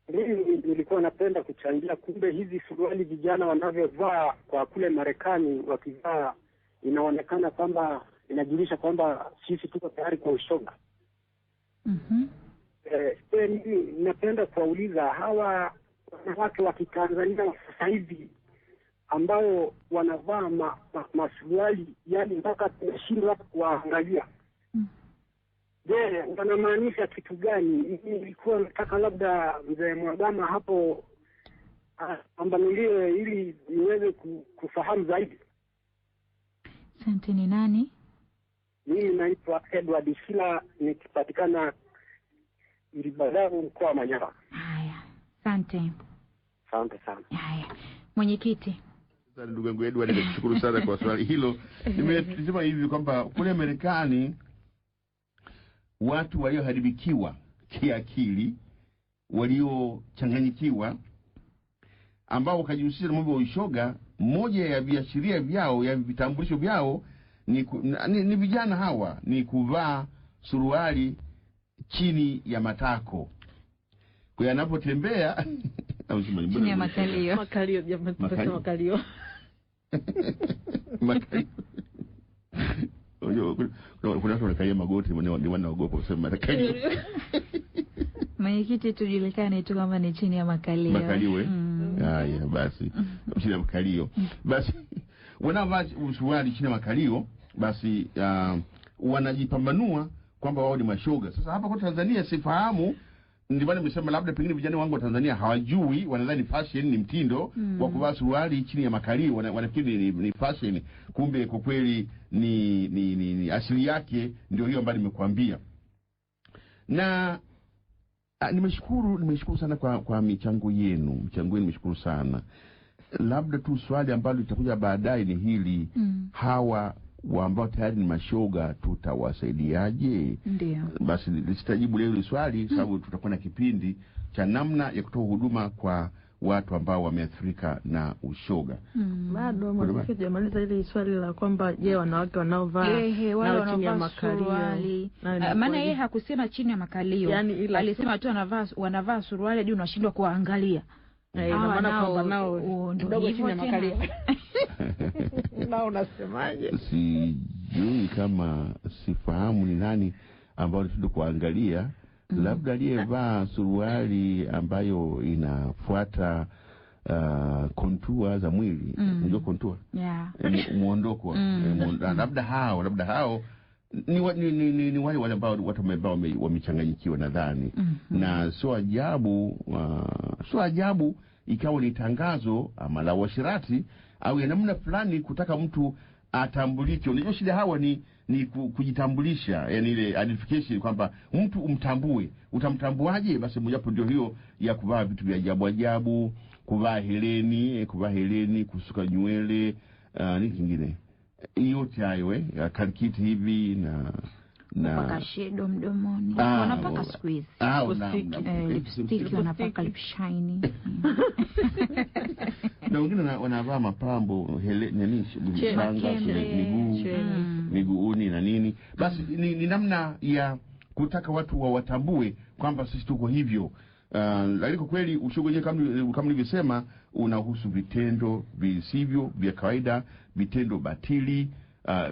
Mimi nilikuwa napenda kuchangia, kumbe hizi suruali vijana wanavyovaa kwa kule Marekani wakivaa, inaonekana kwamba inajulisha kwamba sisi tuko tayari kwa ushoga. Mimi napenda kuwauliza hawa wanawake wa Kitanzania sasa hivi ambao wanavaa masuruali yani mpaka tunashindwa kuangalia. Je, wanamaanisha kitu gani? Nilikuwa nataka labda mzee Mwagama hapo ambanulie ili niweze kufahamu zaidi. Asante. Ni nani? Mimi naitwa Edward Shila, nikipatikana Ilibadaru, mkoa wa Manyara. Haya, asante. Asante sana. Haya, mwenyekiti. Sasa ndugu yangu Edward, nikushukuru sana kwa swali hilo. Nimesema hivi kwamba kule Marekani watu walioharibikiwa kiakili, waliochanganyikiwa, ambao wakajihusisha na mambo ya ushoga, moja ya viashiria vyao, ya vitambulisho vyao ni vijana hawa ni kuvaa suruali chini ya matako. Kwa yanapotembea chini ya makalio. Makalio jamani, tunasema makalio. Makalio. Kuna watu wanakalia magoti ni wanaogopa kusema makalio. Mwenyekiti, tujulikane tu kama ni chini ya makalio. Makalio haya basi. Chini ya makalio. Basi wanavaa suruali chini ya makalio, basi wanajipambanua kwamba wao ni mashoga. Sasa hapa kwa Tanzania sifahamu, ndivyo nimesema labda pengine vijana wangu wa Tanzania hawajui, wanadhani fashion ni mtindo wa kuvaa suruali chini ya makalio, wanafikiri ni fashion, kumbe kwa kweli ni asili yake ndio hiyo ambayo nimekuambia. Na nimeshukuru sana kwa michango yenu. Nimeshukuru sana. Labda tu swali ambalo litakuja baadaye ni hili, hawa ambao tayari ni mashoga tutawasaidiaje? Ndio. Basi lisitajibu leo swali sababu tutakuwa na kipindi cha namna ya kutoa huduma kwa watu ambao wameathirika na ushoga. Bado mwanamke jamaliza ile swali la kwamba je, wanawake wanaovaa na chini ya makalio. Maana yeye hakusema chini ya makalio. Yani alisema tu wanavaa suruali hadi unashindwa kuangalia. Maana kwamba nao ndogo chini ya makalio. Na unasemaje? Sijui kama sifahamu ni nani ambao tunataka kuangalia. Labda aliyevaa suruali ambayo inafuata kontua za mwili. Ndio kontua. Muondoko. Labda hao ni wale ambao watu ambao wamechanganyikiwa nadhani. Na sio ajabu ikawa ni tangazo ama la washirati au ya namna fulani kutaka mtu atambulike. Unajua shida hawa ni kujitambulisha, yani ile identification kwamba mtu umtambue. Utamtambuaje? Basi mojawapo ndio hiyo ya kuvaa vitu vya ajabu, kuvaa heleni, kusuka nywele, ni kingine. Yote hayo kalikiti hivi na paka shadow mdomoni. Wanapaka squeeze. Lipstick wanapaka lip shine. Na wengine wanavaa mapambo miguuni na nini. Basi ni namna ya kutaka watu wawatambue kwamba sisi tuko hivyo. Lakini kwa kweli ushoga wenyewe kama nilivyosema unahusu vitendo visivyo vya kawaida, vitendo batili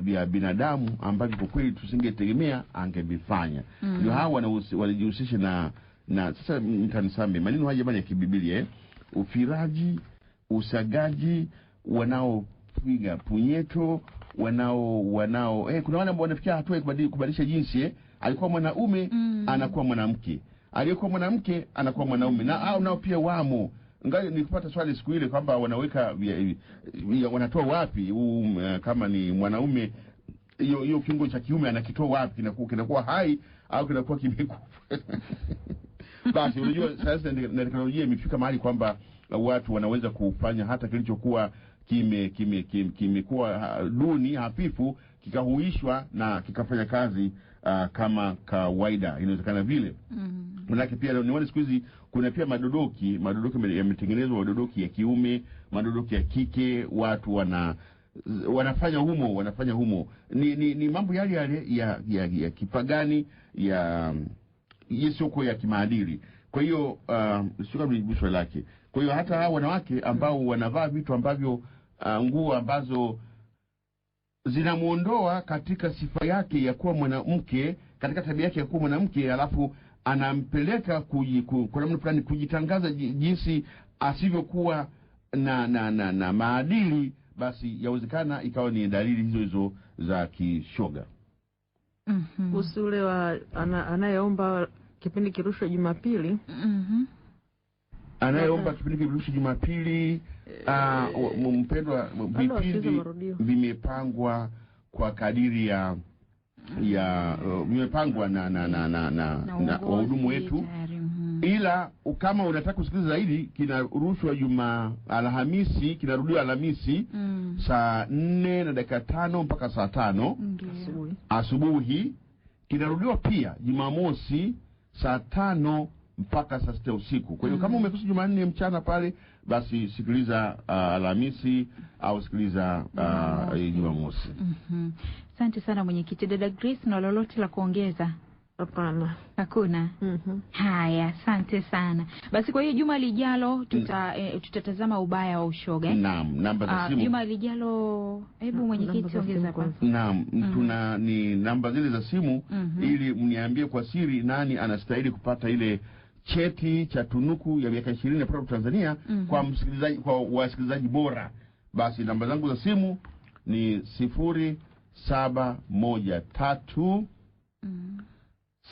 vya binadamu ambavyo kwa kweli tusingetegemea angevifanya. Ndio hawa wanajihusisha na sasa mtanisame maneno haya jamani ya kibiblia, ufiraji, usagaji, wanaopiga punyeto, kuna wale ambao wanafikia hatua ya kubadilisha jinsi. Alikuwa mwanaume anakuwa mwanamke, aliyekuwa mwanamke anakuwa mwanaume, na au nao pia wamo. Ngali nikupata swali siku ile kwamba wanaweka wanatoa wapi kama ni mwanaume hiyo kiungo cha kiume anakitoa wapi, kinakuwa hai au kinakuwa kimekufa. Basi unajua sasa na teknolojia imefika mahali kwamba watu wanaweza kufanya hata kilichokuwa kimekuwa duni hafifu kikahuishwa na kikafanya kazi kama kawaida. Inawezekana vile. Manake pia nione siku hizi kuna pia madodoki yametengenezwa, madodoki ya kiume, madodoki ya kike, watu wanafanya humo. Ni mambo yale ya kipagani ya yesoko ya kimaadili. Kwa hiyo sio kama ni swali lake. Kwa hiyo hata hao wanawake ambao wanavaa vitu ambavyo nguo ambazo zinamuondoa katika sifa yake ya kuwa mwanamke, katika tabia yake ya kuwa mwanamke, alafu anampeleka kwa namna fulani kujitangaza jinsi asivyokuwa na maadili, basi yawezekana ikawa ni dalili hizo za kishoga. Usule wa anayeomba kipindi kirushwe Jumapili. Anayeomba kipindi kirushwe Jumapili, mpendwa, vipindi vimepangwa kwa kadiri ya vimepangwa na wahudumu wetu. Ila kama unataka kusikiliza zaidi, kinarushwa Alhamisi, kinarudiwa Alhamisi saa 4:05 mpaka saa 5 asubuhi. Kinarudiwa pia Jumamosi saa 5 mpaka saa 6 usiku. Kwa hiyo kama umekosa Jumanne mchana pale, basi sikiliza Alhamisi au sikiliza Jumamosi. Asante sana mwenyekiti. Dada Grace, na lolote la kuongeza? Hapana. Hakuna. Haya, asante sana. Basi kwa hiyo juma lijalo tutatazama ubaya wa ushoga. Naam, namba za simu. Juma lijalo, hebu mwenyekiti ongeza hapa. Naam, tuna ni namba zile za simu ili mniambie kwa siri nani anastahili kupata ile cheti cha tunuku ya miaka 20 ya Pro Tanzania kwa msikilizaji, kwa wasikilizaji bora. Basi namba zangu za simu ni 0713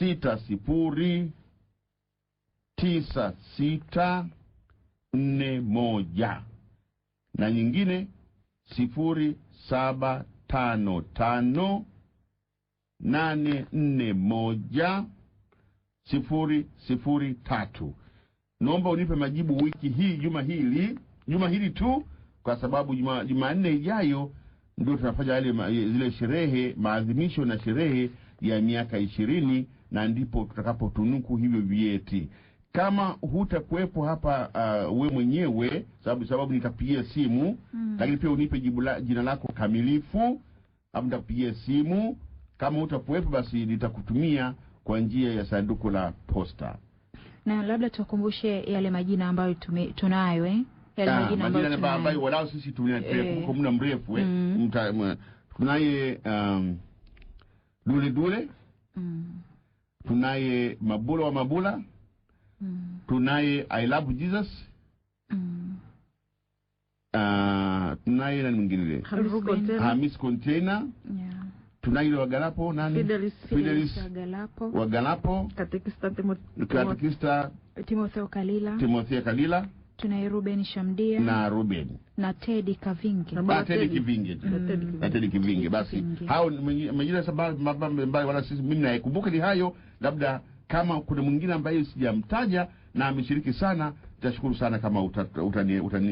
609641 na nyingine 0755841003. Naomba unipe majibu wiki hii, juma hili tu, kwa sababu Jumanne ijayo ndio tunafanya zile sherehe, maadhimisho na sherehe ya miaka 20, na ndipo tutakapotunuku hivyo vyeti. Kama hutakuepo hapa we mwenyewe, sababu nitakupigia simu, lakini pia unipe jina lako kamilifu, au nitakupigia simu. Kama hutakuepo, basi nitakutumia kwa njia ya sanduku la posta. Na labda tukumbushe yale majina ambayo tunayo yale majina ambayo walao sisi tunayo kwa muda mrefu tunaye Dule tunaye Mabula wa Mabula, tunaye I Love Jesus, tunaye na mwingine Hamis Container, tunaye Wagalapo Fidelis Wagalapo, Katekista Timotheo Kalila, tunaye Ruben Shamdia na Ruben na Teddy Kavinge. Teddy Kivinge. Basi hao majina sababu ambayo wala sisi mimi nakumbuka ni hayo. Labda kama kuna mwingine ambaye sijamtaja na ameshiriki sana, nitashukuru sana kama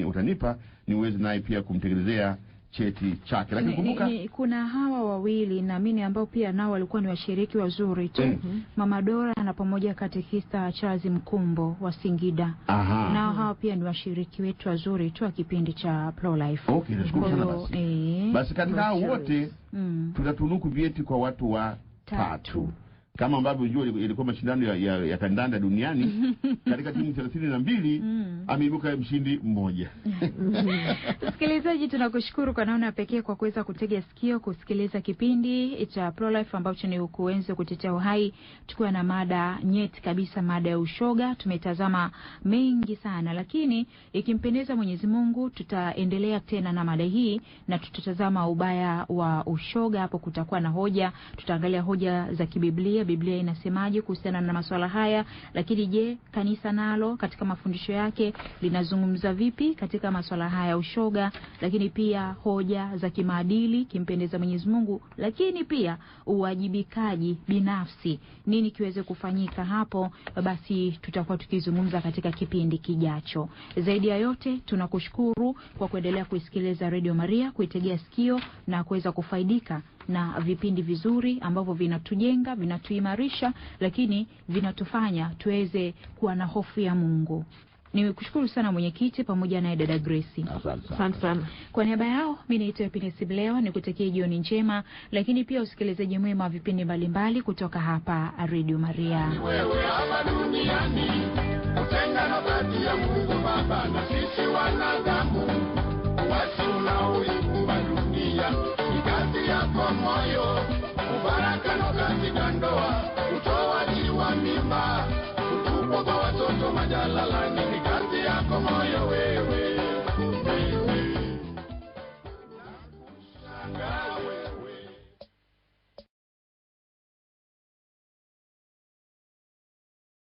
utanipa niweze naye pia kumtengenezea cheti chake. Lakini kumbuka kuna hawa wawili naamini ambao pia nao walikuwa ni washiriki wazuri tu. Mama Dora na pamoja Katekista Charles Mkumbo wa Singida. Nao hawa pia ni washiriki wetu wazuri tu wa kipindi cha Pro Life. Okay, nashukuru sana basi. Basi katika hao wote tutatunuku vyeti kwa watu wa 3. Kama ambavyo unajua ilikuwa mashindano ya kandanda duniani katika timu 32 ameibuka mshindi mmoja. Msikilizaji, tunakushukuru kwa namna pekee kwa kuweza kutega sikio kusikiliza kipindi cha Pro Life ambacho ni ukuenzi kutetea uhai, tukiwa na mada nyeti kabisa, mada ya ushoga. Tumetazama mengi sana, lakini ikimpendeza Mwenyezi Mungu tutaendelea tena na mada hii na tutatazama ubaya wa ushoga. Hapo kutakuwa na hoja, tutaangalia hoja za kibiblia. Biblia inasemaje kuhusiana na masuala haya? Lakini je, kanisa nalo katika mafundisho yake linazungumza vipi katika masuala haya ya ushoga? Lakini pia hoja za kimaadili kimpendeza Mwenyezi Mungu, lakini pia uwajibikaji binafsi, nini kiweze kufanyika hapo? Basi tutakuwa tukizungumza katika kipindi kijacho. Zaidi ya yote, tunakushukuru kwa kuendelea kuisikiliza Radio Maria, kuitegea sikio na kuweza kufaidika na vipindi vizuri ambavyo vinatujenga, vinatuimarisha, lakini vinatufanya tuweze kuwa na hofu ya Mungu. Nimekushukuru sana mwenyekiti pamoja na dada Grace. Asante sana. Kwa niaba yao mimi naitwa Happiness Bileo, nikutakie jioni njema, lakini pia usikilizaji mwema wa vipindi mbalimbali kutoka hapa Radio Maria. Wewe hapa duniani utengano kati ya Mungu Baba na sisi wanadamu, wasi unaoikumba dunia ni kazi yako moyo, ubarakano katika ndoa, utoaji wa mimba, utupo kwa watoto majalalani ni kazi yako moyo.